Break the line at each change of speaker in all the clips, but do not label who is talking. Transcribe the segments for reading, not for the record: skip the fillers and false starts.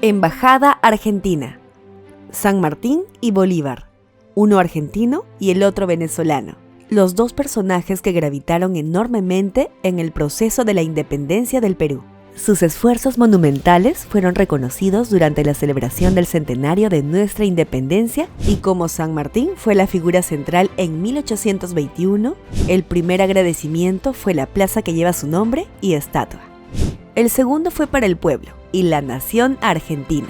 Embajada Argentina. San Martín y Bolívar, uno argentino y el otro venezolano, los dos personajes que gravitaron enormemente en el proceso de la independencia del Perú. Sus esfuerzos monumentales fueron reconocidos durante la celebración del centenario de nuestra independencia y como San Martín fue la figura central en 1821, el primer agradecimiento fue la plaza que lleva su nombre y estatua. El segundo fue para el pueblo y la nación argentina,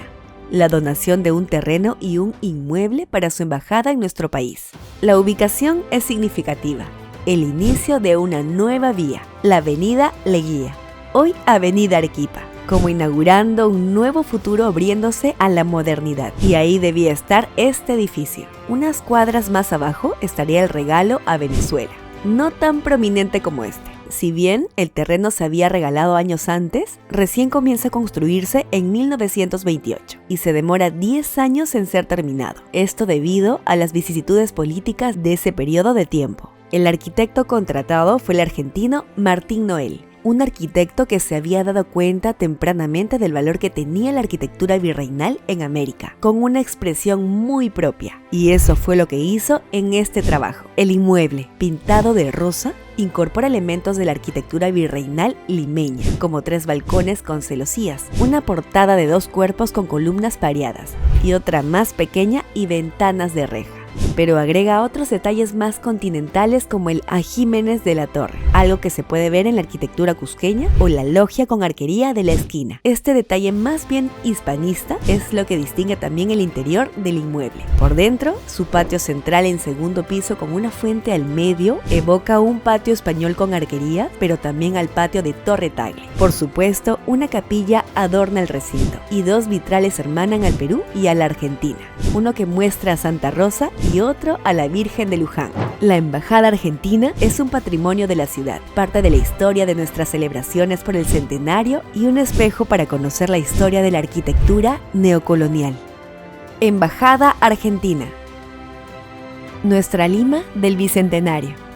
la donación de un terreno y un inmueble para su embajada en nuestro país. La ubicación es significativa, el inicio de una nueva vía, la avenida Leguía, hoy Avenida Arequipa, como inaugurando un nuevo futuro abriéndose a la modernidad. Y ahí debía estar este edificio. Unas cuadras más abajo estaría el regalo a Venezuela, no tan prominente como este. Si bien el terreno se había regalado años antes, recién comienza a construirse en 1928 y se demora 10 años en ser terminado. Esto debido a las vicisitudes políticas de ese periodo de tiempo. El arquitecto contratado fue el argentino Martín Noel, un arquitecto que se había dado cuenta tempranamente del valor que tenía la arquitectura virreinal en América, con una expresión muy propia. Y eso fue lo que hizo en este trabajo. El inmueble, pintado de rosa, incorpora elementos de la arquitectura virreinal limeña, como 3 balcones con celosías, una portada de 2 cuerpos con columnas pareadas y otra más pequeña y ventanas de reja. Pero agrega otros detalles más continentales como el ajímenes de la torre, algo que se puede ver en la arquitectura cusqueña o la logia con arquería de la esquina. Este detalle más bien hispanista es lo que distingue también el interior del inmueble. Por dentro, su patio central en segundo piso con una fuente al medio evoca un patio español con arquería, pero también al patio de Torre Tagle. Por supuesto, una capilla adorna el recinto y 2 vitrales hermanan al Perú y a la Argentina, uno que muestra a Santa Rosa y otro a la Virgen de Luján. La Embajada Argentina es un patrimonio de la ciudad, parte de la historia de nuestras celebraciones por el centenario y un espejo para conocer la historia de la arquitectura neocolonial. Embajada Argentina. Nuestra Lima del Bicentenario.